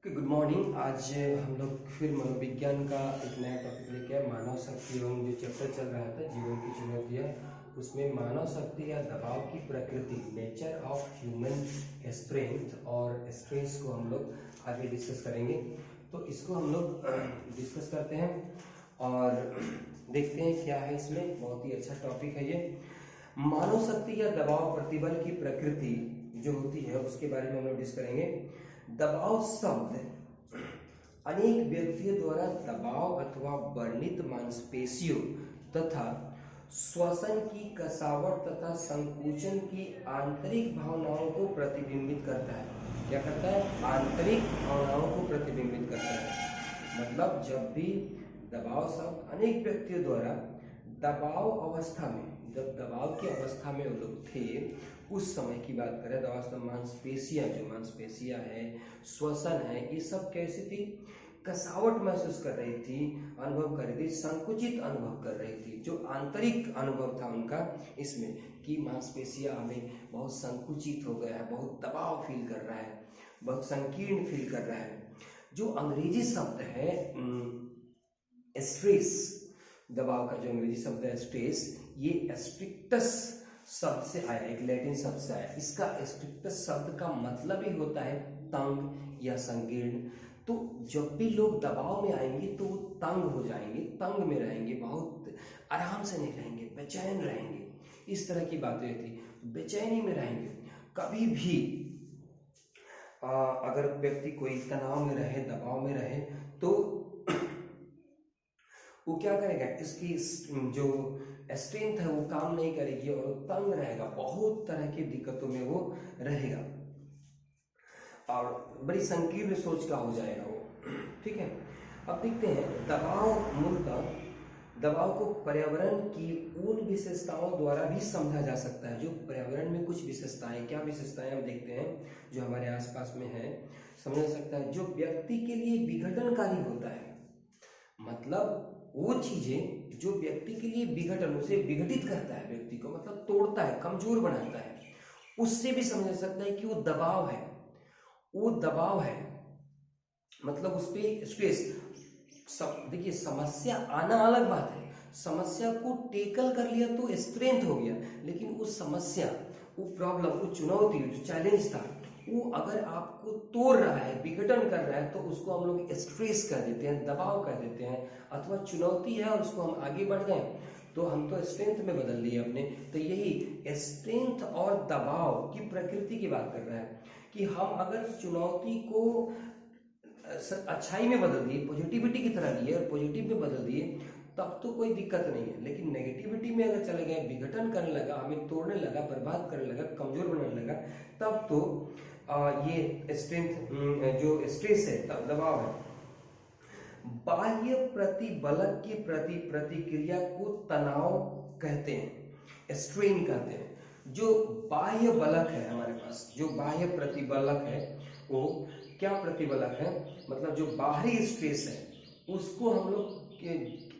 Good morning. आज हम लोग फिर मनोविज्ञान का एक नया टॉपिक लेके आए, मानव शक्ति एवं जो चैप्टर चल रहा था जीवन की चुनौतियाँ, उसमें मानव शक्ति या दबाव की प्रकृति, नेचर ऑफ ह्यूमन स्ट्रेंथ और स्ट्रेस को हम लोग आगे डिस्कस करेंगे। तो इसको हम लोग डिस्कस करते हैं और देखते हैं क्या है इसमें। बहुत ही अच्छा टॉपिक है ये। मानव शक्ति या दबाव प्रतिबल की प्रकृति जो होती है उसके बारे में हम लोग डिस्कस करेंगे। दबाव शब्द अनेक व्यक्तियों द्वारा दबाव अथवा वर्णित मांसपेशियों तथा श्वसन की कसावट तथा संकुचन की आंतरिक भावनाओं को प्रतिबिंबित करता है। क्या करता है? आंतरिक भावनाओं को प्रतिबिंबित करता है। मतलब जब भी दबाव शब्द अनेक व्यक्तियों द्वारा दबाव अवस्था में, जब दबाव की अवस्था में वो लोग थे उस समय की बात करें, दबाव शब्द मांसपेशियां, जो मांसपेशियां है, श्वसन है, ये सब कैसी थी? कसावट महसूस कर रही थी, अनुभव कर रही थी, संकुचित अनुभव कर रही थी। जो आंतरिक अनुभव था उनका इसमें कि मांसपेशियां हमें बहुत संकुचित हो गया है, बहुत दबाव फील कर रहा है, बहुत संकीर्ण फील कर रहा है। जो अंग्रेजी शब्द है स्ट्रेस, दबाव का जो अंग्रेजी शब्द है स्ट्रेस, ये स्ट्रिक्टस शब्द से आया, एक लैटिन शब्द से आया। इसका स्ट्रिक्टस शब्द का मतलब ही होता है तंग या संकीर्ण। तो जब भी लोग दबाव में आएंगे तो वो तंग हो जाएंगे, तंग में रहेंगे, बहुत आराम से नहीं रहेंगे, बेचैन रहेंगे, इस तरह की बातें थी। बेचैनी में रहेंगे। कभी भी अगर व्यक्ति कोई तनाव में रहे, दबाव में रहे, तो वो क्या करेगा? इसकी जो स्ट्रेंथ है वो काम नहीं करेगी और वो तंग रहेगा, बहुत तरह की दिक्कतों में वो रहेगा और बड़ी संकीर्ण सोच का हो जाएगा वो। ठीक है, अब देखते हैं दबाव। मूलतः दबाव को पर्यावरण की उन विशेषताओं द्वारा भी समझा जा सकता है। जो पर्यावरण में कुछ विशेषताएं, क्या विशेषताएं हम देखते हैं जो हमारे आसपास में है, समझा जा सकता है। जो व्यक्ति के लिए विघटनकारी होता है, मतलब वो चीजें जो व्यक्ति के लिए विघटन, उसे विघटित करता है, व्यक्ति को मतलब तोड़ता है, कमजोर बनाता है, उससे भी समझा जा सकता है कि वो दबाव है। वो दबाव है मतलब उस पर स्ट्रेस। देखिए, समस्या आना अलग बात है, समस्या को टेकल कर लिया तो स्ट्रेंथ हो गया, लेकिन उस समस्या, वो प्रॉब्लम, वो चुनौती, जो चैलेंज था, वो अगर आपको तोड़ रहा है, विघटन कर रहा है, तो उसको हम लोग स्ट्रेस कर देते हैं, दबाव कर देते हैं। अथवा चुनौती है और उसको हम आगे बढ़ गए तो हम तो स्ट्रेंथ में बदल दिए अपने। तो यही स्ट्रेंथ और दबाव की प्रकृति की बात कर रहा है कि हम अगर चुनौती को अच्छाई में बदल दिए, पॉजिटिविटी की तरह लिए और पॉजिटिव में बदल दिए, तब तो कोई दिक्कत नहीं है। लेकिन नेगेटिविटी में अगर चले गए, विघटन करने लगा, हमें तोड़ने लगा, बर्बाद करने लगा, कमजोर बनाने लगा, तब तो ये स्ट्रेंथ, जो स्ट्रेस है, तब दबाव है। बाह्य प्रतिबलक की प्रतिक्रिया को तनाव कहते हैं, स्ट्रेन कहते हैं। जो बाह्य बलक है हमारे पास, जो बाह्य प्रतिबलक है, वो क्या प्रतिबलक है? मतलब जो बाहरी स्ट्रेस है उसको हम लोग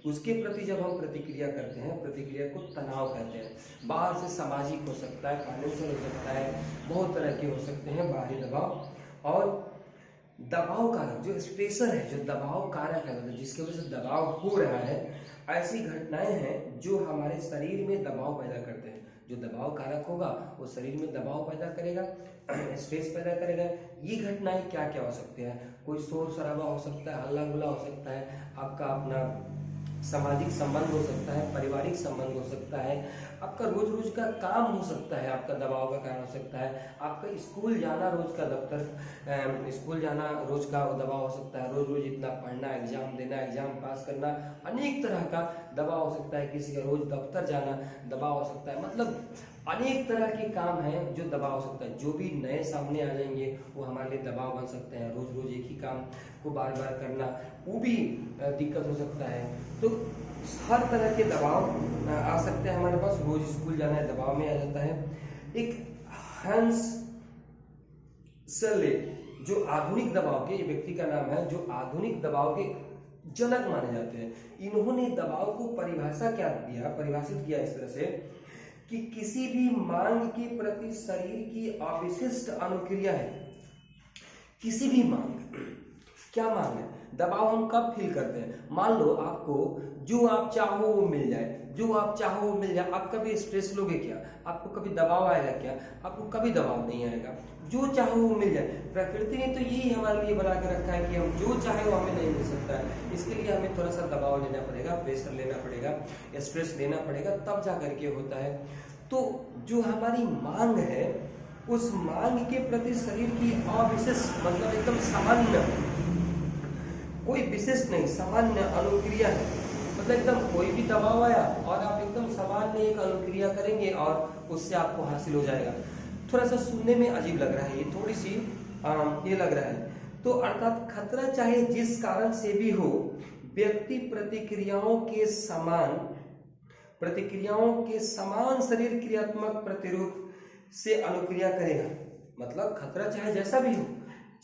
उसके प्रति जब हम प्रतिक्रिया करते हैं, प्रतिक्रिया को तनाव कहते हैं। बाहर से सामाजिक हो सकता है, फाइनेंशियल हो सकता है, बहुत तरह के हो सकते हैं बाहरी दबाव। और दबाव कारक जो स्ट्रेसर है, जो दबाव कारक है, मतलब जिसकी वजह से दबाव हो रहा है, ऐसी घटनाएं हैं जो हमारे शरीर में दबाव पैदा करते हैं। जो दबाव कारक होगा वो शरीर में दबाव पैदा करेगा, स्ट्रेस पैदा करेगा। ये घटनाएं क्या क्या हो सकती है? कोई शोर शराबा हो सकता है, हल्ला गुल्ला हो सकता है, आपका अपना सामाजिक संबंध हो सकता है, पारिवारिक संबंध हो सकता है, आपका रोज रोज का काम हो सकता है, आपका दबाव का कारण हो सकता है, आपका स्कूल जाना, रोज का दफ्तर स्कूल जाना, रोज का दबाव हो सकता है, रोज रोज इतना पढ़ना, एग्जाम देना, एग्जाम पास करना, अनेक तरह का दबाव हो सकता है। किसी का रोज दफ्तर जाना दबाव हो सकता है। मतलब अनेक तरह के काम हैं जो दबाव हो सकता है। जो भी नए सामने आ जाएंगे वो हमारे लिए दबाव बन सकते हैं। रोज रोज एक ही काम को बार बार करना, वो भी दिक्कत हो सकता है। तो हर तरह के दबाव आ सकते हैं हमारे पास। रोज स्कूल जाना है, दबाव में आ जाता है। एक हंस सेले, जो आधुनिक दबाव के, ये व्यक्ति का नाम है, जो आधुनिक दबाव के जनक माने जाते हैं। इन्होंने दबाव को परिभाषित किया इस तरह से कि किसी भी मांग के प्रति शरीर की अविशिष्ट अनुक्रिया है। किसी भी मांग, क्या मांग है? दबाव हम कब फील करते हैं? मान लो आपको जो आप चाहो वो मिल जाए, जो आप चाहो वो मिल जाए, आप कभी स्ट्रेस लोगे क्या? आपको कभी दबाव आएगा क्या? आपको कभी दबाव नहीं आएगा, जो चाहो वो मिल जाए। प्रकृति ने तो यही हमारे लिए बना के रखा है कि हम जो चाहे वो हमें नहीं मिल सकता है। इसके लिए हमें थोड़ा सा दबाव लेना पड़ेगा, प्रेशर लेना पड़ेगा, स्ट्रेस लेना पड़ेगा, तब जा करके होता है। तो जो हमारी मांग है, उस मांग के प्रति शरीर की अविशिष्ट मतलब एकदम सामान्य, कोई विशेष नहीं, सामान्य अनुक्रिया है। मतलब एकदम कोई भी दबाव आया और आप एकदम सामान्य एक अनुक्रिया करेंगे और उससे आपको हासिल हो जाएगा। थोड़ा सा सुनने में अजीब लग रहा है, ये थोड़ी सी ये लग रहा है। तो अर्थात खतरा चाहे जिस कारण से भी हो, व्यक्ति प्रतिक्रियाओं के समान शरीर क्रियात्मक प्रतिरूप से अनुक्रिया करेगा। मतलब खतरा चाहे जैसा भी हो,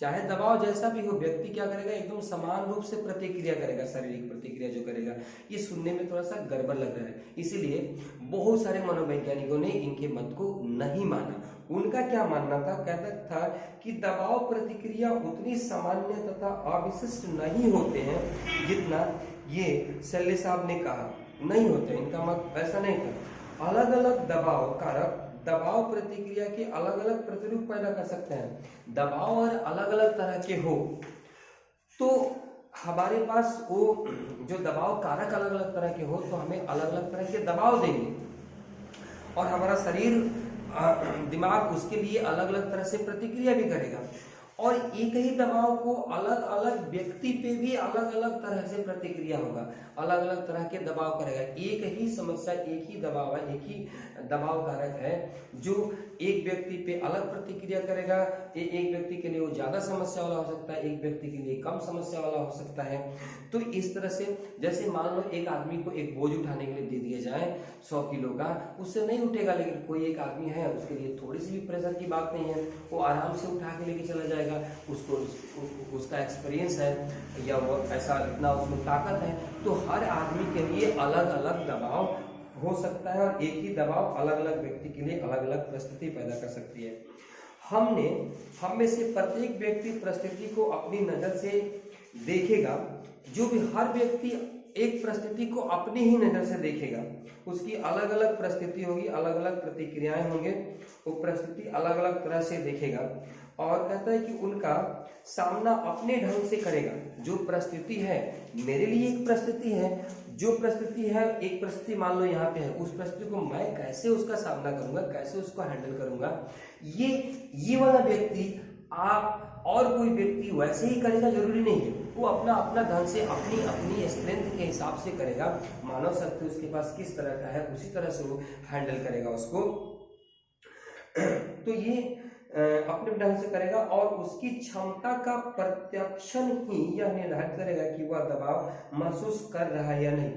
चाहे दबाव जैसा भी हो, व्यक्ति क्या करेगा? एकदम समान रूप से प्रतिक्रिया करेगा, शारीरिक प्रतिक्रिया जो करेगा। ये सुनने में थोड़ा सा गड़बड़ लग रहा है, इसीलिए बहुत सारे मनोवैज्ञानिकों ने इनके मत को नहीं माना। उनका क्या मानना था? कहता था कि दबाव प्रतिक्रिया उतनी सामान्य तथा अविशिष्ट नहीं होते हैं जितना ये शैलेश साहब ने कहा, नहीं होते। इनका मत ऐसा नहीं था। अलग अलग दबाव कारक दबाव प्रतिक्रिया के अलग अलग प्रतिरूप पैदा कर सकते हैं। दबाव और अलग अलग तरह के हो तो हमारे पास वो जो दबाव कारक अलग अलग तरह के हो तो हमें अलग अलग तरह के दबाव देंगे और हमारा शरीर दिमाग उसके लिए अलग अलग तरह से प्रतिक्रिया भी करेगा। और एक ही दबाव को अलग अलग व्यक्ति पे भी अलग अलग तरह से प्रतिक्रिया होगा, अलग अलग तरह के दबाव करेगा। एक ही समस्या, एक ही दबाव है, एक ही दबाव कारक है जो एक व्यक्ति पे अलग प्रतिक्रिया करेगा। एक व्यक्ति के लिए वो ज्यादा समस्या वाला हो सकता है, एक व्यक्ति के लिए कम समस्या वाला हो सकता है। तो इस तरह से जैसे मान लो एक आदमी को एक बोझ उठाने के लिए दे दिया जाए 100 किलो का, उससे नहीं उठेगा। लेकिन कोई एक आदमी है, उसके लिए थोड़ी सी भी प्रेशर की बात नहीं है, वो आराम से उठा के लेके चला जाएगा। उसको उसका एक्सपीरियंस है या वो ऐसा इतना उसमें ताकत है। तो हर आदमी के लिए अलग अलग दबाव हो सकता है और एक ही दबाव अलग अलग व्यक्ति के लिए अलग अलग परिस्थिति पैदा कर सकती है। हम में से प्रत्येक व्यक्ति परिस्थिति को अपनी नजर से देखेगा। जो भी हर व्यक्ति एक परिस्थिति को अपनी ही नजर से देखेगा, उसकी अलग अलग परिस्थिति होगी, अलग अलग प्रतिक्रियाएं होंगे, वो परिस्थिति अलग अलग तरह से देखेगा। और कहता है कि उनका सामना अपने ढंग से करेगा। जो परिस्थिति है, मेरे लिए एक परिस्थिति है, जो परिस्थिति है, एक परिस्थिति मान लो यहाँ पे है, उस परिस्थिति को मैं कैसे उसका सामना करूंगा, कैसे उसको हैंडल करूंगा, ये वाला व्यक्ति आप और कोई व्यक्ति वैसे ही करेगा जरूरी नहीं है। वो अपना अपना ढंग से अपनी स्ट्रेंथ के हिसाब से करेगा। मानव शक्ति उसके पास किस तरह का है, उसी तरह से वो हैंडल करेगा उसको। तो ये अपने ढंग से करेगा और उसकी क्षमता का प्रत्यक्षण ही यह निर्धारित करेगा कि वह दबाव महसूस कर रहा है या नहीं।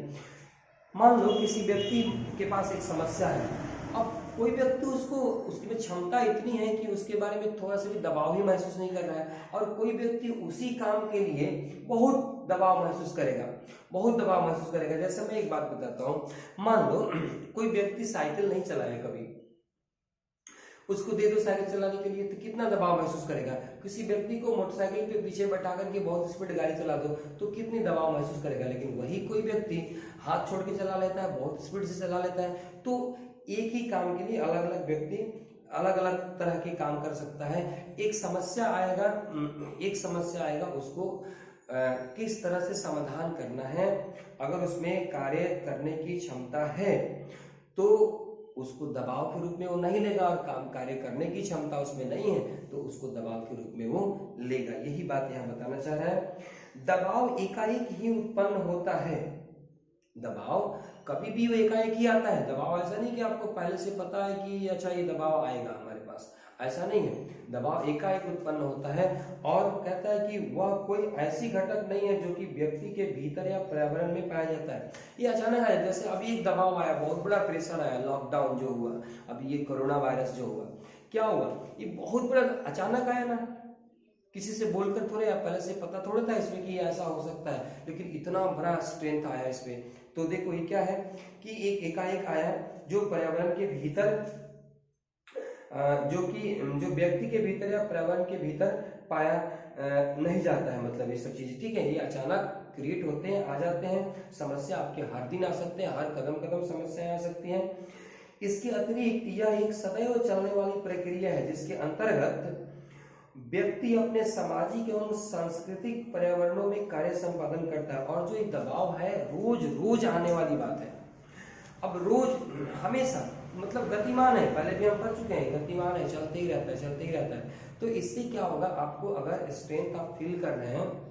मान लो किसी व्यक्ति के पास एक समस्या है, अब कोई व्यक्ति उसमें क्षमता इतनी है कि उसके बारे में थोड़ा सा भी दबाव ही महसूस नहीं कर रहा है, और कोई व्यक्ति उसी काम के लिए बहुत दबाव महसूस करेगा। जैसे मैं एक बात बताता हूँ, मान लो कोई व्यक्ति साइकिल नहीं चलाया कभी, उसको दे दो साइकिल चलाने के लिए तो कितना दबाव महसूस करेगा। किसी व्यक्ति को मोटरसाइकिल पे पीछे बैठा करके बहुत स्पीड गाड़ी चला दो तो कितनी दबाव महसूस करेगा। लेकिन वही कोई व्यक्ति हाथ छोड़ के चला लेता है, बहुत स्पीड से चला लेता है। तो एक ही काम के लिए अलग अलग व्यक्ति अलग अलग तरह के काम कर सकता है। एक समस्या आएगा, उसको किस तरह से समाधान करना है, अगर उसमें कार्य करने की क्षमता है तो उसको दबाव के रूप में वो नहीं लेगा, और काम कार्य करने की क्षमता उसमें नहीं है तो उसको दबाव के रूप में वो लेगा। यही बात यहाँ बताना चाह रहा है। दबाव एकाएक ही उत्पन्न होता है। दबाव कभी भी वो एकाएक ही आता है। दबाव ऐसा नहीं कि आपको पहले से पता है कि अच्छा ये दबाव आएगा हमारे पास, ऐसा नहीं है। दबाव एकाएक उत्पन्न होता है और कहता है कि वह कोई ऐसी घटक नहीं है जो कि व्यक्ति के भीतर या पर्यावरण में पाया जाता है। ये अचानक आया, जैसे अभी एक दबाव आया, बहुत बड़ा प्रेशर आया, लॉकडाउन जो हुआ, अभी ये कोरोना वायरस जो हुआ, क्या हुआ, ये बहुत बड़ा अचानक आया ना, किसी से बोलकर थोड़े या पहले से पता थोड़ा था इसमें कि ऐसा हो सकता है, लेकिन इतना बड़ा स्ट्रेंथ आया इसमें। तो देखो ये क्या है कि एक एकाएक आया जो पर्यावरण के भीतर जो व्यक्ति के भीतर या पर्यावरण के भीतर पाया नहीं जाता है। मतलब ये सब चीजें, ठीक है, ये अचानक क्रिएट होते हैं, आ जाते हैं। समस्या आपके हर दिन आ सकते हैं, हर कदम कदम समस्याएं आ सकती हैं। इसके अतिरिक्त यह एक सदैव चलने वाली प्रक्रिया है जिसके अंतर्गत व्यक्ति अपने सामाजिक एवं सांस्कृतिक पर्यावरणों में कार्य संपादन करता है। और जो ये दबाव है रोज रोज आने वाली बात है। अब रोज हमेशा मतलब गतिमान है, पहले भी हम पढ़ चुके हैं, गतिमान है, चलते ही रहता है, चलते ही रहता है। तो इससे क्या होगा, आपको अगर स्ट्रेंथ आप फील कर रहे हैं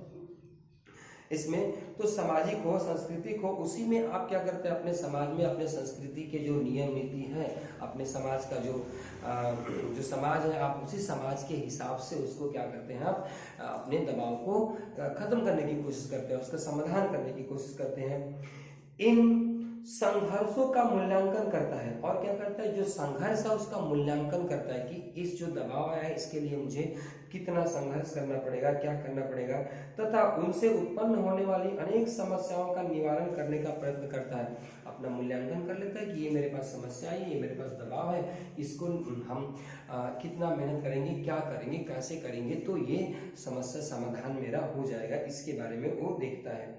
इसमें, तो सामाजिक हो, सांस्कृतिक हो, उसी में आप क्या करते हैं, अपने समाज में अपने संस्कृति के जो नियम नीति है, अपने समाज का जो समाज है, आप उसी समाज के हिसाब से उसको क्या करते हैं, आप अपने दबाव को खत्म करने की कोशिश करते हैं, उसका समाधान करने की कोशिश करते हैं। इन संघर्षों का मूल्यांकन करता है। और क्या करता है, जो संघर्ष है उसका मूल्यांकन करता है कि इस जो दबाव आया है इसके लिए मुझे कितना संघर्ष करना पड़ेगा, क्या करना पड़ेगा, तथा उनसे उत्पन्न होने वाली अनेक समस्याओं का निवारण करने का प्रयत्न करता है। अपना मूल्यांकन कर लेता है कि ये मेरे पास समस्या है, ये मेरे पास दबाव है, इसको हम कितना मेहनत करेंगे, क्या करेंगे, कैसे करेंगे तो ये समस्या समाधान मेरा हो जाएगा, इसके बारे में वो देखता है।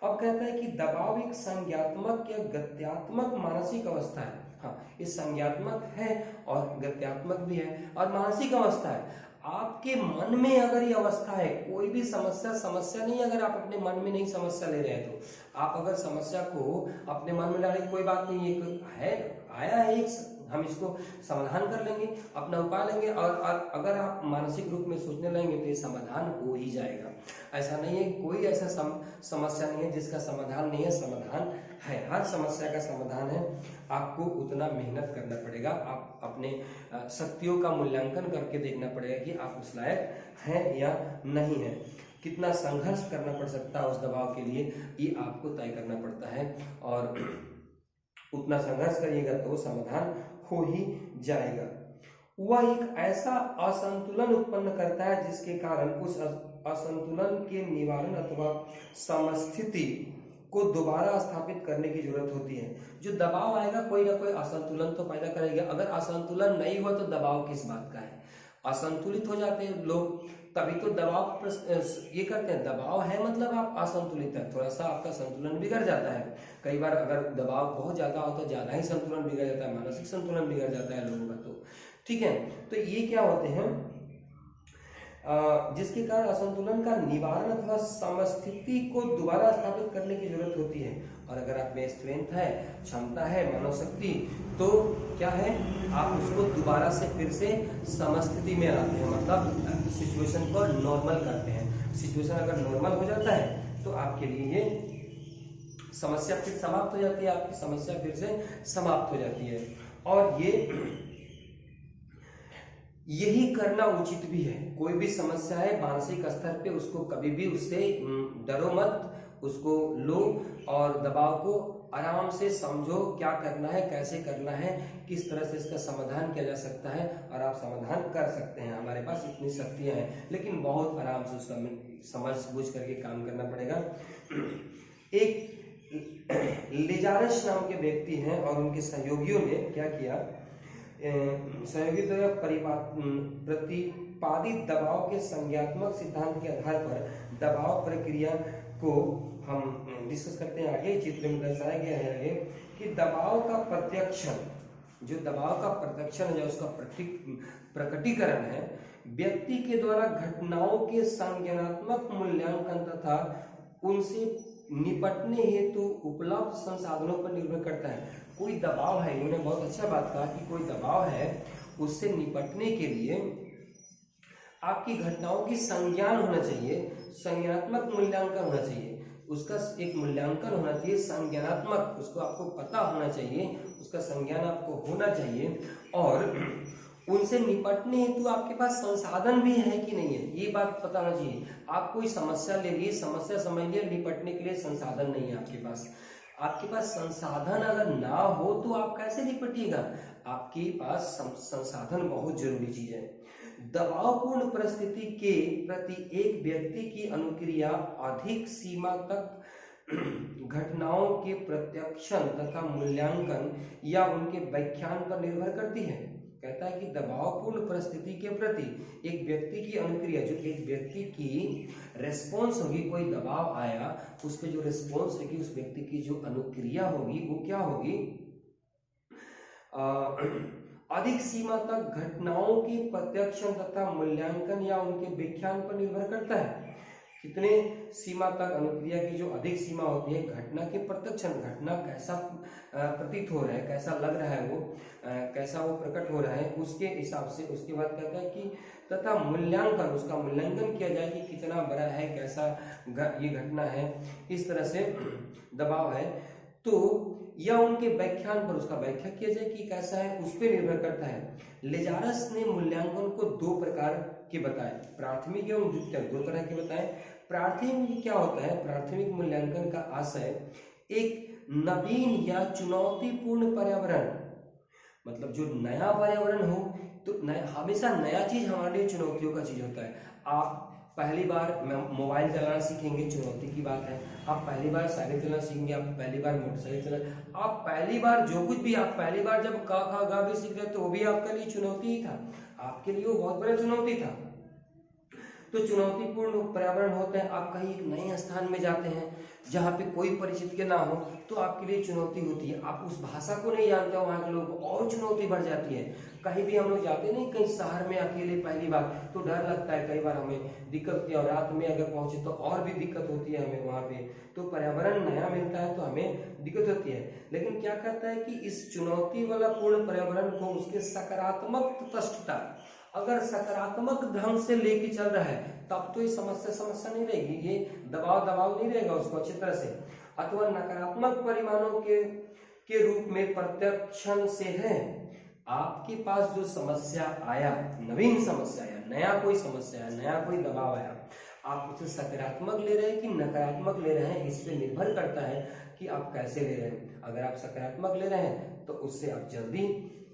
अब कहता है कि दबाव एक संज्ञात्मक या गत्यात्मक मानसिक अवस्था है। हाँ, ये संज्ञात्मक है और गत्यात्मक भी है और मानसिक अवस्था है। आपके मन में अगर ये अवस्था है, कोई भी समस्या नहीं, अगर आप अपने मन में नहीं समस्या ले रहे हैं, तो आप अगर समस्या को अपने मन में डालें, कोई बात नहीं, एक है, आया है एक, हम इसको समाधान कर लेंगे, अपना उपाय लेंगे, और अगर आप मानसिक रूप में सोचने लगेंगे तो ये समाधान हो ही जाएगा। ऐसा नहीं है, कोई ऐसा समस्या नहीं है जिसका समाधान नहीं है, समाधान है, हर समस्या का समाधान है। आपको उतना मेहनत करना पड़ेगा, आप अपने शक्तियों का मूल्यांकन करके देखना पड़ेगा कि आप उस लायक हैं या नहीं है, कितना संघर्ष करना पड़ सकता है उस दबाव के लिए, ये आपको तय करना पड़ता है। और उतना संघर्ष करिएगा तो समाधान हो ही जाएगा। वह एक ऐसा असंतुलन उत्पन्न करता है जिसके कारण उस असंतुलन के निवारण अथवा समस्थिति को दोबारा स्थापित करने की जरूरत होती है। जो दबाव आएगा कोई ना कोई असंतुलन तो पैदा करेगा। अगर असंतुलन नहीं हुआ तो दबाव किस बात का है। असंतुलित हो जाते हैं लोग, तभी तो दबाव ये करते हैं। दबाव है मतलब आप असंतुलित है, थोड़ा सा आपका संतुलन बिगड़ जाता है। कई बार अगर दबाव बहुत ज्यादा हो तो ज्यादा ही संतुलन बिगड़ जाता है, मानसिक संतुलन बिगड़ जाता है लोगों का। तो ठीक है, तो ये क्या होते हैं, जिसके कारण असंतुलन का निवारण अथवा समस्थिति को दोबारा स्थापित करने की जरूरत होती है। और अगर आप में स्ट्रेंथ है, क्षमता है, मनोशक्ति, तो क्या है, आप उसको दोबारा से फिर से समस्थिति में लाते हैं, मतलब सिचुएशन को नॉर्मल करते हैं। सिचुएशन अगर नॉर्मल हो जाता है तो आपके लिए ये समस्या फिर समाप्त हो जाती है, आपकी समस्या फिर से समाप्त हो जाती है। और यही करना उचित भी है। कोई भी समस्या है मानसिक स्तर पे, उसको कभी भी उससे डरो मत, उसको लो और दबाव को आराम से समझो, क्या करना है, कैसे करना है, किस तरह से इसका समाधान किया जा सकता है, और आप समाधान कर सकते हैं। हमारे पास इतनी शक्तियां हैं, लेकिन बहुत आराम से उसका समझ बूझ करके काम करना पड़ेगा। एक लिजारस नाम के व्यक्ति हैं और उनके सहयोगियों ने क्या किया, सहयोगी द्वारा प्रतिपादित दबाव के संज्ञात्मक सिद्धांत के आधार पर दबाव प्रक्रिया को हम डिस्कस करते हैं। आगे चित्र में दर्शाया गया है आगे कि दबाव का प्रत्यक्षण, जो दबाव का प्रत्यक्षण है, उसका प्रकटीकरण है, व्यक्ति के द्वारा घटनाओं के संज्ञानात्मक मूल्यांकन तथा उनसे निपटने हेतु उपलब्ध संसाधनों पर निर्भर करता है। कोई दबाव है, इन्होंने बहुत अच्छा बात कहा कि कोई दबाव है, उससे निपटने के लिए आपकी घटनाओं की संज्ञान होना चाहिए, संज्ञानात्मक मूल्यांकन होना चाहिए, उसका एक मूल्यांकन होना चाहिए, संज्ञानात्मक, उसको आपको पता होना चाहिए, उसका संज्ञान आपको होना चाहिए, और उनसे निपटने हेतु आपके पास संसाधन भी है कि नहीं है, ये बात पता होना चाहिए। आप कोई समस्या ले लिए, समस्या समझ लिए, निपटने के लिए संसाधन नहीं है आपके पास। आपके पास संसाधन अगर ना हो तो आप कैसे निपटिएगा। आपके पास संसाधन बहुत जरूरी चीज है। दबावपूर्ण परिस्थिति के प्रति एक व्यक्ति की अनुक्रिया अधिक सीमा तक घटनाओं के प्रत्यक्षण तथा मूल्यांकन या उनके व्याख्यान पर निर्भर करती है। कहता है कि दबावपूर्ण परिस्थिति के प्रति एक व्यक्ति की अनुक्रिया, जो एक व्यक्ति की रेस्पॉन्स होगी, कोई दबाव आया उस पर जो रेस्पॉन्स होगी, उस व्यक्ति की जो अनुक्रिया होगी वो क्या होगी, अधिक सीमा तक घटनाओं की प्रत्यक्षण तथा मूल्यांकन या उनके व्याख्यान पर निर्भर करता है। कितने सीमा तक अनुक्रिया की जो अधिक सीमा होती है, घटना के प्रत्यक्षण, घटना कैसा प्रतीत हो रहा है, कैसा लग रहा है, वो कैसा वो प्रकट हो रहा है, उसके हिसाब से उसके बाद कहता है कि तथा मूल्यांकन, उसका मूल्यांकन किया जाए कि कितना बड़ा है, कैसा ये घटना है, इस तरह से दबाव है, तो या उनके व्याख्यान पर उसका व्याख्या किया जाए कि कैसा है, उस पर निर्भर करता है। लेजारस ने मूल्यांकन को दो प्रकार के बताए, प्राथमिक एवं द्वितीयक, दो तरह के बताए। प्राथमिक क्या होता है, प्राथमिक मूल्यांकन का आशय एक नवीन या चुनौतीपूर्ण पर्यावरण, मतलब जो नया पर्यावरण हो, तो हमेशा नया चीज हमारे लिए चुनौतियों का चीज होता है। आप पहली बार मोबाइल चलाना सीखेंगे, चुनौती की बात है। आप पहली बार साइकिल चलाना सीखेंगे, आप पहली बार मोटरसाइकिल चलाना, आप पहली बार जो कुछ भी, आप पहली बार जब का खा गा भी सीख रहे तो वो भी आपके लिए चुनौती ही था, आपके लिए वो बहुत बड़ा चुनौती था। तो चुनौतीपूर्ण पर्यावरण होते हैं। आप कहीं एक नए स्थान में जाते हैं जहाँ पे कोई परिचित के ना हो, तो आपके लिए चुनौती होती है। आप उस भाषा को नहीं जानते हो, वहाँ के लोगों को, और चुनौती बढ़ जाती है। कहीं भी हम लोग जाते नहीं, कहीं शहर में अकेले पहली बार, तो डर लगता है, कई बार हमें दिक्कत होती है, और रात में अगर पहुंचे तो और भी दिक्कत होती है हमें वहाँ पे। तो पर्यावरण नया मिलता है तो हमें दिक्कत होती है। लेकिन क्या कहता है कि इस चुनौती वाला पूर्ण पर्यावरण को उसके सकारात्मक तटस्थता, अगर सकारात्मक ढंग से लेके चल रहा है तब तो ये समस्या नहीं रहेगी, ये दबाव नहीं रहेगा उसको अच्छी तरह से। अथवा नकारात्मक परिमाणों के रूप में प्रत्यक्षण से है, आपके पास जो समस्या आया, नवीन समस्या आया, नया कोई समस्या आया, नया कोई दबाव आया, आप उसे सकारात्मक ले रहे हैं कि नकारात्मक ले रहे हैं, इस पे निर्भर करता है कि आप कैसे ले रहे हैं। अगर आप सकारात्मक ले रहे हैं तो उससे आप जल्दी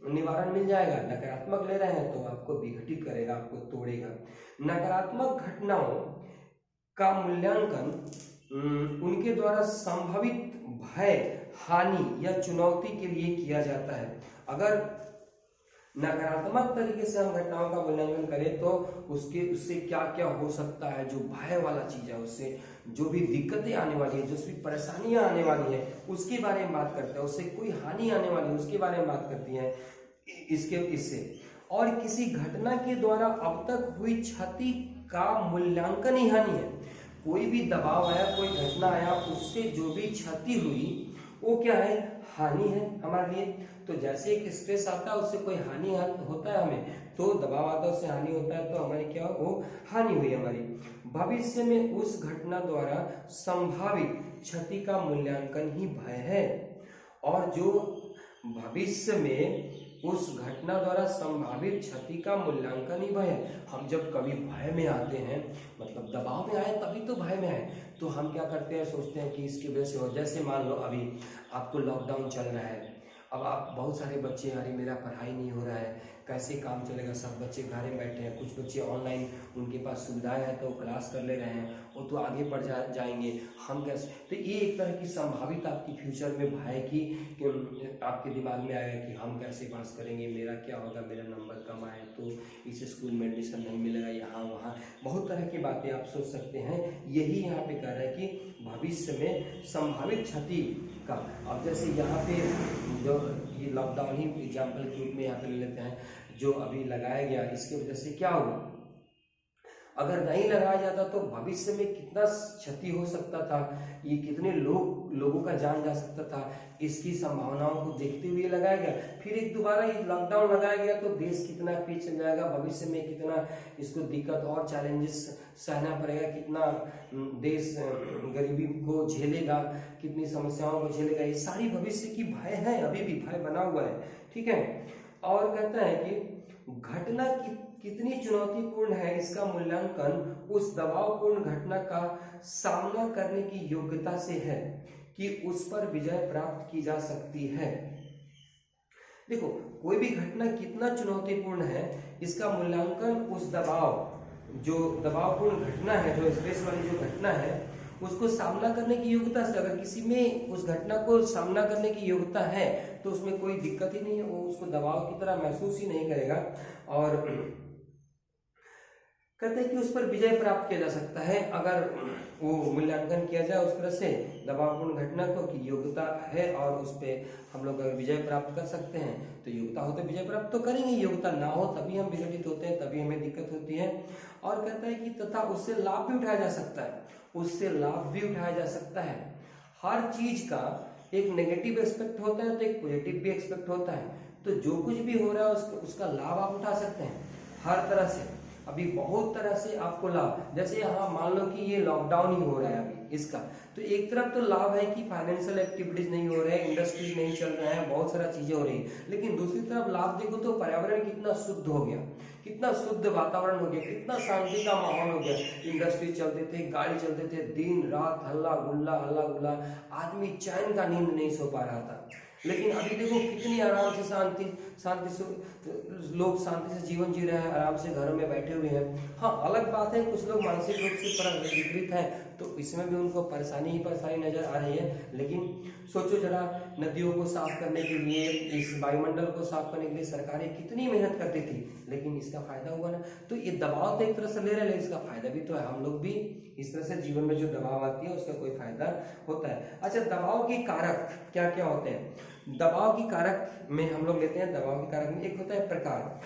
निवारण मिल जाएगा, नकारात्मक ले रहे हैं तो आपको विघटित करेगा, आपको तोड़ेगा। नकारात्मक घटनाओं का मूल्यांकन उनके द्वारा संभावित भय, हानि या चुनौती के लिए किया जाता है। अगर नकारात्मक तरीके से हम घटनाओं का मूल्यांकन करें तो उससे क्या क्या हो सकता है, जो भय वाला चीज है, उससे जो भी दिक्कतें आने वाली है, जो भी परेशानियां आने वाली है, उसके बारे में बात करते हैं। उससे कोई हानि आने वाली है उसके बारे में बात करती है इससे। और किसी घटना के द्वारा अब तक हुई क्षति का मूल्यांकन ही हानि है। कोई भी दबाव आया, कोई घटना आया, उससे जो भी क्षति हुई वो क्या है, हानि है हमारे लिए। तो जैसे एक स्ट्रेस आता है उससे कोई हानि होता है हमें, तो दबाव आता है उससे हानि होता है, तो हमारी क्या वो हानि हुई हमारी। भविष्य में उस घटना द्वारा संभावित क्षति का मूल्यांकन ही भय है। और जो भविष्य में उस घटना द्वारा संभावित क्षति का मूल्यांकन ही भय है। हम जब कभी भय में आते हैं, मतलब दबाव में आए तभी तो भय में आए, तो हम क्या करते हैं, सोचते हैं कि इसकी वजह से हो। जैसे मान लो अभी आपको लॉकडाउन चल रहा है, अब आप बहुत सारे बच्चे, अरे मेरा पढ़ाई नहीं हो रहा है, कैसे काम चलेगा, सब बच्चे घर में बैठे हैं, कुछ बच्चे ऑनलाइन, उनके पास सुविधाएं हैं तो क्लास कर ले रहे हैं, वो तो आगे बढ़ जाएंगे, हम कैसे। तो ये एक तरह की संभावित आपकी फ्यूचर में भय की आपके दिमाग में आएगा कि हम कैसे पास करेंगे, मेरा क्या होगा, मेरा नंबर कम आए तो इस स्कूल में एडमिशन नहीं मिलेगा, यहाँ वहाँ, बहुत तरह की बातें आप सोच सकते हैं। यही यहाँ पे कह रहा है कि भविष्य में संभावित क्षति का। अब जैसे यहाँ पे जो ये लॉकडाउन ही एग्जाम्पल के रूप में यहाँ पे ले लेते हैं, जो अभी लगाया गया, इसकी वजह से क्या हुआ, अगर नहीं लगाया जाता तो भविष्य में कितना क्षति हो सकता था, ये कितने लोगों का जान जा सकता था, इसकी संभावनाओं को देखते हुए लगाया गया। फिर एक दोबारा ये लॉकडाउन लगाया गया तो देश कितना पीछे चल जाएगा, भविष्य में कितना इसको दिक्कत और चैलेंजेस सहना पड़ेगा, कितना देश गरीबी को झेलेगा, कितनी समस्याओं को झेलेगा, ये सारी भविष्य की भय है, अभी भी भय बना हुआ है, ठीक है। और कहता है कि घटना कितनी चुनौतीपूर्ण है, इसका मूल्यांकन उस दबावपूर्ण घटना का सामना करने की योग्यता से है कि उस पर विजय प्राप्त की जा सकती है। देखो, कोई भी घटना कितना चुनौतीपूर्ण है, इसका मूल्यांकन उस जो दबावपूर्ण घटना है, जो स्ट्रेस वाली जो घटना है, उसको सामना करने की योग्यता से, अगर किसी में उस घटना को सामना करने की योग्यता है तो उसमें कोई दिक्कत ही नहीं है, वो उसको दबाव की तरह महसूस ही नहीं करेगा। और कहते हैं कि उस पर विजय प्राप्त किया जा सकता है अगर वो मूल्यांकन किया जाए उस तरह से दबावपूर्ण घटना को कि योग्यता है और उस पर हम लोग अगर विजय प्राप्त कर सकते हैं तो योग्यता हो तो विजय प्राप्त तो करेंगे, योग्यता ना हो तभी हम विघटित होते हैं, तभी हमें दिक्कत होती है। और कहता है कि तथा उससे लाभ भी उठाया जा सकता है, उससे लाभ भी उठाया जा सकता है। हर चीज का एक नेगेटिव एस्पेक्ट होता है तो एक पॉजिटिव भी एस्पेक्ट होता है, तो जो कुछ भी हो रहा है उसका लाभ आप उठा सकते हैं हर तरह से। अभी बहुत तरह से आपको लाभ, जैसे यहाँ मान लो कि ये लॉकडाउन ही हो रहा है अभी इसका, तो एक तरफ तो लाभ है कि फाइनेंशियल एक्टिविटीज नहीं हो रहे हैं, इंडस्ट्रीज नहीं चल रहे हैं, बहुत सारा चीजें हो रही है, लेकिन दूसरी तरफ लाभ देखो तो पर्यावरण कितना शुद्ध हो गया, कितना शुद्ध वातावरण हो गया, कितना शांति का माहौल हो गया। इंडस्ट्री चलते थे, गाड़ी चलते थे, दिन रात हल्ला गुल्ला, आदमी चैन का नींद नहीं सो पा रहा था। लेकिन अभी देखो कितनी आराम से शांति से लोग शांति से जीवन जी रहे हैं, आराम से घरों में बैठे हुए हैं। हाँ, अलग बात है कुछ लोग मानसिक रूप से विकृत हैं तो इसमें भी उनको परेशानी ही परेशानी नजर आ रही है। लेकिन सोचो जरा, नदियों को साफ करने के लिए, इस वायुमंडल को साफ करने के लिए सरकारें कितनी मेहनत करती थी, लेकिन इसका फायदा हुआ ना। तो ये दबाव तो एक तरह से ले रहे हैं, लेकिन इसका फायदा भी तो है। हम लोग भी इस तरह से जीवन में जो दबाव आती है उसका कोई फायदा होता है। अच्छा, दबाव के कारक क्या क्या होते हैं? दबाव की कारक में हम लोग लेते हैं, दबाव के कारक में एक होता है प्रकार।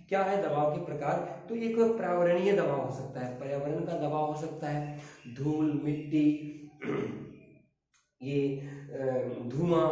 क्या है दबाव के प्रकार? तो एक पर्यावरणीय दबाव हो सकता है, पर्यावरण का दबाव हो सकता है, धूल मिट्टी, ये धुआं,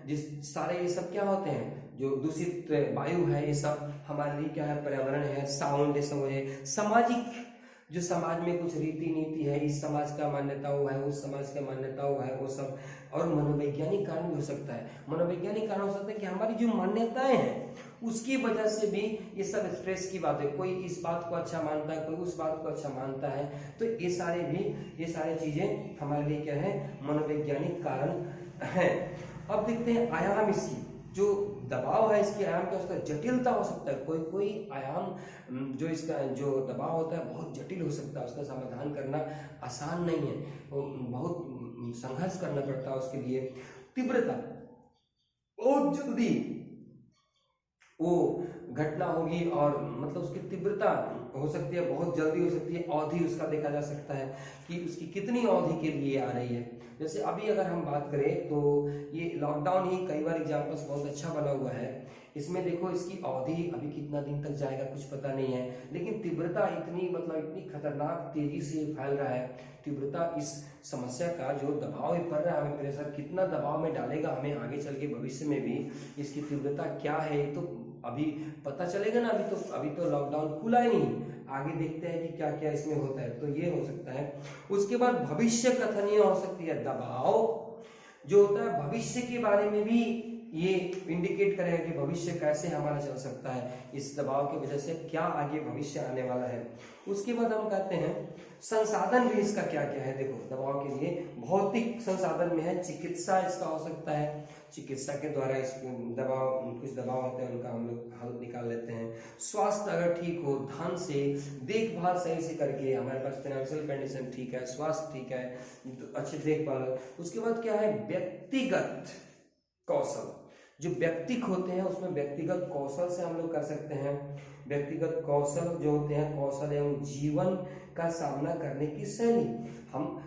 जिस सारे ये सब क्या होते हैं, जो दूषित वायु है, ये सब हमारे लिए क्या है, पर्यावरण है। साउंड, ये सब है। सामाजिक, जो समाज में कुछ रीति नीति है, इस समाज का मान्यता वो है, उस समाज का मान्यता वो है, वो सब। और मनोवैज्ञानिक कारण भी हो सकता है, मनोवैज्ञानिक कारण हो सकता है कि हमारी जो मान्यताएं हैं उसकी वजह से भी ये सब स्ट्रेस की बात है, कोई इस बात को अच्छा मानता है, कोई उस बात को अच्छा मानता है, तो ये सारी चीजें हमारे लिए क्या है, मनोवैज्ञानिक कारण है। अब देखते हैं आयाम इसकी, जो दबाव है इसकी आयाम क्या होता है, जटिलता हो सकता है। कोई आयाम जो इसका जो दबाव होता है बहुत जटिल हो सकता है, उसका समाधान करना आसान नहीं है, बहुत संघर्ष करना पड़ता है उसके लिए। तीव्रता, बहुत जल्दी वो घटना होगी और मतलब उसकी तीव्रता हो सकती है, बहुत जल्दी हो सकती है। अवधि उसका देखा जा सकता है कि उसकी कितनी अवधि के लिए आ रही है। जैसे अभी अगर हम बात करें तो ये लॉकडाउन ही कई बार एग्जाम्पल्स बहुत अच्छा बना हुआ है। इसमें देखो इसकी अवधि अभी कितना दिन तक जाएगा कुछ पता नहीं है, लेकिन तीव्रता इतनी खतरनाक तेजी से फैल रहा है। तीव्रता इस समस्या का जो दबाव पड़ रहा है हमें, प्रेशर कितना दबाव में डालेगा हमें आगे चल के भविष्य में भी, इसकी तीव्रता क्या है तो अभी पता चलेगा ना। अभी तो लॉकडाउन खुला ही नहीं, आगे देखते हैं कि क्या क्या इसमें होता है। तो ये हो सकता है। उसके बाद भविष्य कथनीय हो सकती है। दबाव जो होता है भविष्य के बारे में भी ये इंडिकेट करेगा कि भविष्य कैसे हमारा चल सकता है, इस दबाव की वजह से क्या आगे भविष्य आने वाला है। उसके बाद हम कहते हैं संसाधन भी इसका क्या क्या है। देखो दबाव के लिए भौतिक संसाधन में है, चिकित्सा इसका हो सकता है, चिकित्सा के द्वारा इस दबाव, कुछ दबाव होते हैं उनका हम लोग हल निकाल लेते हैं। स्वास्थ्य अगर ठीक हो, धन से देखभाल सही से करके, हमारे पास फाइनेंशियल कंडीशन ठीक है, स्वास्थ्य ठीक है, तो अच्छी देखभाल। उसके बाद क्या है, व्यक्तिगत कौशल। जो व्यक्तिक होते हैं उसमें व्यक्तिगत कौशल से हम लोग कर सकते हैं। व्यक्तिगत कौशल जो होते हैं, कौशल एवं जीवन का सामना करने की शैली। हम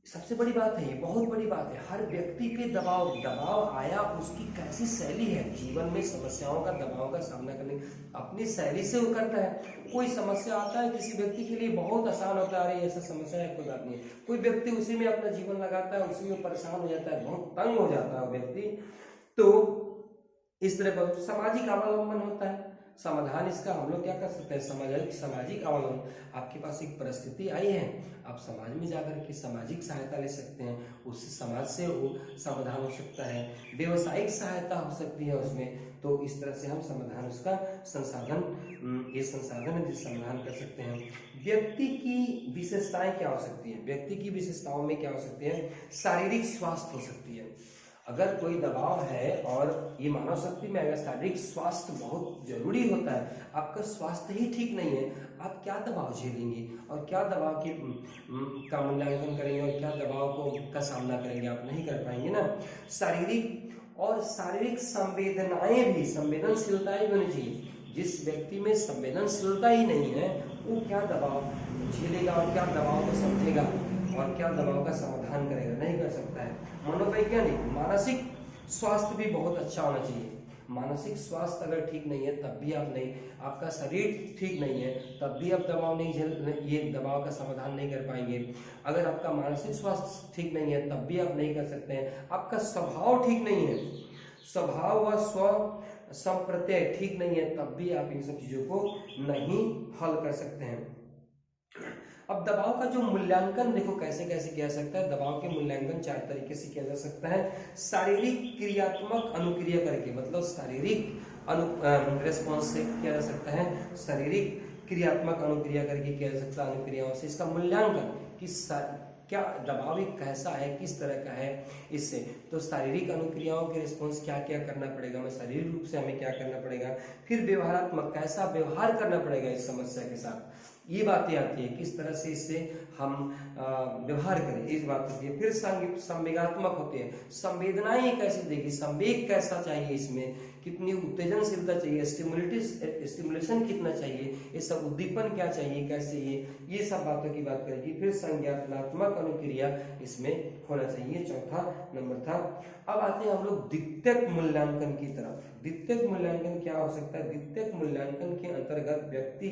सबसे बड़ी बात है, ये बहुत बड़ी बात है, हर व्यक्ति पे दबाव आया, उसकी कैसी शैली है जीवन में समस्याओं का, दबाव का सामना करने, अपनी शैली से वो करता है। कोई समस्या आता है किसी व्यक्ति के लिए बहुत आसान होता है, अरे ऐसा समस्या है कोई बात नहीं। कोई व्यक्ति उसी में अपना जीवन लगाता है, उसी में परेशान हो जाता है, बहुत तंग हो जाता है व्यक्ति। तो इस तरह का सामाजिक अवलंबन होता है। समाधान इसका हम लोग क्या कर सकते हैं, सामाजिक अवलंबन। आपके पास एक परिस्थिति आई है, आप समाज में जाकर के सामाजिक सहायता ले सकते हैं, उससे समाज से वो समाधान हो सकता है। व्यवसायिक सहायता हो सकती है उसमें, तो इस तरह से हम समाधान उसका संसाधन, ये संसाधन है जिससे समाधान कर सकते हैं। व्यक्ति की विशेषताएं क्या हो सकती है, व्यक्ति की विशेषताओं में क्या हो सकती है, शारीरिक स्वास्थ्य हो सकती है। अगर कोई दबाव है और ये मानव शक्ति में अगर शारीरिक स्वास्थ्य बहुत जरूरी होता है, आपका स्वास्थ्य ही ठीक नहीं है, आप क्या दबाव झेलेंगे और क्या दबाव की का मूल्यांकन करेंगे और क्या दबाव का सामना करेंगे, आप नहीं कर पाएंगे ना। शारीरिक संवेदनाएं भी, संवेदनशीलताएं भी होनी चाहिए। जिस व्यक्ति में संवेदनशीलता ही नहीं है वो क्या दबाव झेलेगा और क्या दबाव को समझेगा और क्या दबाव का समाधान करेगा, नहीं कर सकता है। मनोवैज्ञानिक मानसिक स्वास्थ्य भी बहुत अच्छा होना चाहिए। मानसिक स्वास्थ्य अगर ठीक नहीं है तब भी आप नहीं, आपका शरीर ठीक नहीं है तब भी आप दबाव नहीं झेल, ये दबाव का समाधान नहीं कर पाएंगे। अगर आपका मानसिक स्वास्थ्य ठीक नहीं है तब भी आप नहीं कर सकते हैं। आपका स्वभाव ठीक नहीं है, स्वभाव व स्व संप्रत्यय ठीक नहीं है तब भी आप इन सब चीजों को नहीं हल कर सकते हैं। अब दबाव का जो मूल्यांकन देखो कैसे कैसे किया जा सकता है। दबाव के मूल्यांकन 4 तरीके से किया जा सकता है। शारीरिक क्रियात्मक अनुक्रिया करके, मतलब शारीरिक रिस्पॉन्स से किया जा सकता है। शारीरिक क्रियात्मक अनुक्रिया करके किया जा सकता है। अनुक्रियाओं से इसका मूल्यांकन कि क्या दबाव एक कैसा है, किस तरह का है, इससे तो शारीरिक अनुक्रियाओं के रिस्पॉन्स क्या क्या करना पड़ेगा, हमें शारीरिक रूप से हमें क्या करना पड़ेगा। फिर व्यवहारात्मक, कैसा व्यवहार करना पड़ेगा इस समस्या के साथ, ये बातें आती है, किस तरह से इससे हम व्यवहार करें, इस बात होती है। फिर संवेगात्मक होते हैं, संवेदनाएं कैसी देगी, संवेग कैसा चाहिए, इसमें कितनी उत्तेजनशीलता चाहिए, स्टिमुलेशन कितना चाहिए, ये सब उद्दीपन क्या चाहिए, कैसे ये सब बातों की बात करेगी। फिर संज्ञानात्मक अनुक्रिया इसमें होना चाहिए, चौथा नंबर था। अब आते हैं हम लोग द्वितीयक मूल्यांकन की तरफ। द्वितीयक मूल्यांकन क्या हो सकता है। द्वितीयक मूल्यांकन के अंतर्गत व्यक्ति